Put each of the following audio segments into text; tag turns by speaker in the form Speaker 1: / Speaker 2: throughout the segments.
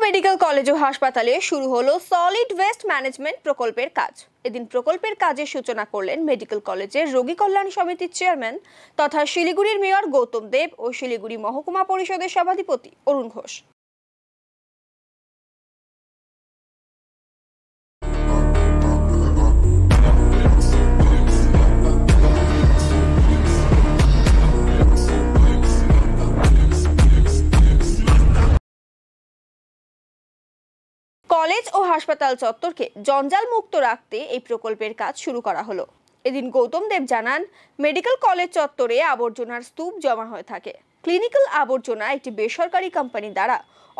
Speaker 1: Medical college ও হাসপাতালে শুরু হলো সলিড ওয়েস্ট ম্যানেজমেন্ট প্রকল্পের কাজ। এদিন প্রকল্পের কাজের সূচনা করলেন মেডিকেল কলেজের রোগী কল্যাণ সমিতির চেয়ারম্যান তথা শিলিগুড়ির মেয়র গৌতম দেব ও শিলিগুড়ি মহকুমা পরিষদের সভাধিপতি অরুণ ঘোষ। কলেজ ও হাসপাতাল চত্বরকে জঞ্জাল মুক্ত রাখতে এই প্রকল্পের কাজ শুরু করা হলো। এদিন গৌতম দেব জানান, মেডিকেল কলেজ চত্বরে আবর্জনার স্তূপ জমা হয়ে থাকে। ক্লিনিক্যাল আবর্জনা একটি বেসরকারি কোম্পানি দ্বারা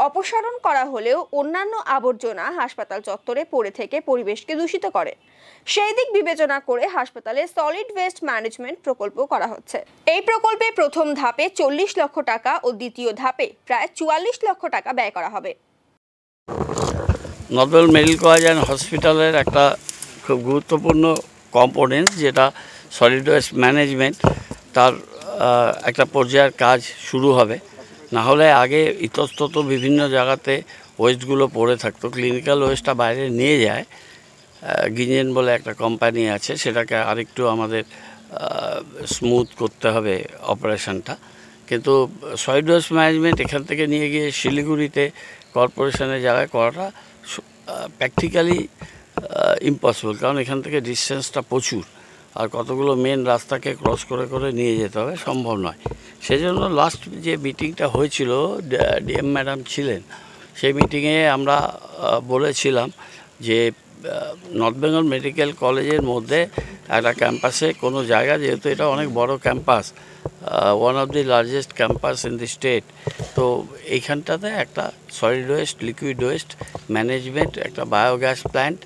Speaker 1: অপসারণ করা হলেও অন্যান্য আবর্জনা হাসপাতাল চত্বরে পড়ে থেকে পরিবেশকে দূষিত করে। সেই দিক বিবেচনা করে হাসপাতালে সলিড ওয়েস্ট ম্যানেজমেন্ট প্রকল্প করা হচ্ছে। এই প্রকল্পে প্রথম ধাপে 40 লক্ষ টাকা ও দ্বিতীয় ধাপে প্রায় 44 লক্ষ টাকা ব্যয় করা হবে।
Speaker 2: North Bengal medical college and হসপিটালের একটা খুব গুরুত্বপূর্ণ কম্পোনেন্ট যেটা সলিড ওয়েস্ট ম্যানেজমেন্ট, তার একটা পর্যায়ের কাজ শুরু হবে। না হলে আগে ইতস্তত বিভিন্ন জায়গাতে ওয়েস্টগুলো পড়ে থাকতো, ক্লিনিক্যাল ওয়েস্টটা বাইরে নিয়ে যায়। গিঞ্জেন বলে একটা কোম্পানি আছে, সেটাকে আরেকটু আমাদের স্মুথ করতে হবে অপারেশনটা। কিন্তু সলিড ওয়েস্ট ম্যানেজমেন্ট এখান থেকে নিয়ে গিয়ে শিলিগুড়িতে কর্পোরেশনের জায়গায় করাটা প্র্যাকটিক্যালি ইম্পসিবল, কারণ এখান থেকে ডিস্টেন্সটা প্রচুর, আর কতগুলো মেন রাস্তাকে ক্রস করে করে নিয়ে যেতে হবে, সম্ভব নয়। সেজন্য লাস্ট যে মিটিংটা হয়েছিল, ডিএম ম্যাডাম ছিলেন, সেই মিটিংয়ে আমরা বলেছিলাম যে নর্থ বেঙ্গল মেডিকেল কলেজের মধ্যে একটা ক্যাম্পাসে কোনো জায়গা, যেহেতু এটা অনেক বড় campus, one of the largest campus in the state, তো এইখানটাতে একটা solid waste, liquid waste management, একটা বায়োগ্যাস প্ল্যান্ট,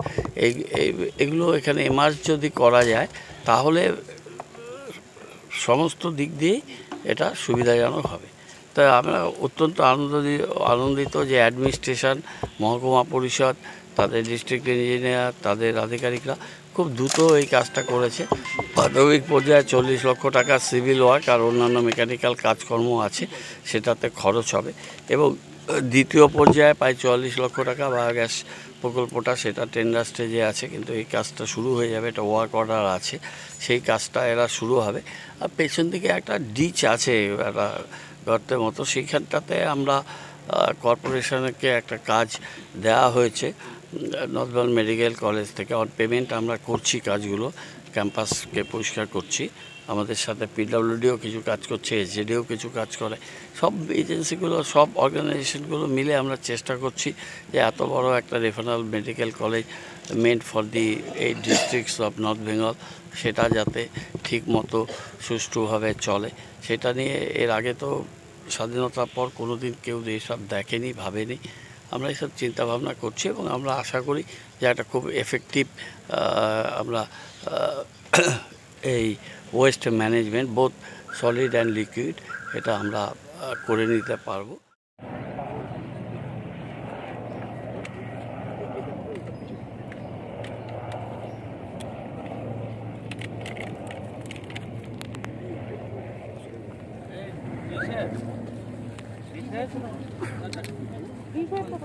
Speaker 2: এগুলো এখানে এমার্জ যদি করা যায় তাহলে সমস্ত দিক দিয়েই এটা সুবিধাজনক হবে। তাই আমরা অত্যন্ত আনন্দিত যে অ্যাডমিনিস্ট্রেশন, মহকুমা পরিষদ, তাদের ডিস্ট্রিক্ট ইঞ্জিনিয়ার, তাদের আধিকারিকরা খুব দ্রুত এই কাজটা করেছে। প্রাথমিক পর্যায়ে 40 লক্ষ টাকা সিভিল ওয়ার্ক আর অন্যান্য মেকানিক্যাল কাজকর্ম আছে, সেটাতে খরচ হবে, এবং দ্বিতীয় পর্যায়ে প্রায় 44 লক্ষ টাকা বায়োগ্যাস প্রকল্পটা, সেটা টেন্ডার স্টেজে আছে, কিন্তু এই কাজটা শুরু হয়ে যাবে, এটা ওয়ার্ক অর্ডার আছে, সেই কাজটা এরা শুরু হবে। আর পেছন দিকে একটা ডিচ আছে, একটা গর্তের মতো, সেইখানটাতে আমরা কর্পোরেশনকে একটা কাজ দেওয়া হয়েছে নর্থ বেঙ্গল মেডিকেল কলেজ থেকে। অন পেমেন্ট আমরা করছি কাজগুলো, ক্যাম্পাসকে পরিষ্কার করছি, আমাদের সাথে পিডব্লিউডিও কিছু কাজ করছে, এসজেডিও কিছু কাজ করে, সব এজেন্সিগুলো, সব অর্গানাইজেশনগুলো মিলে আমরা চেষ্টা করছি যে এত বড় একটা referral medical college meant for the 8 districts of north Bengal, সেটা যাতে ঠিক মতো সুষ্ঠুভাবে চলে, সেটা নিয়ে এর আগে তো স্বাধীনতার পর কোনো দিন কেউ এইসব দেখেনি, ভাবেনি। আমরা এইসব চিন্তাভাবনা করছি, এবং আমরা আশা করি যে একটা খুব এফেক্টিভ আমরা এই waste management, both solid and liquid, এটা আমরা করে নিতে পারবো।
Speaker 3: ঠিক আছে।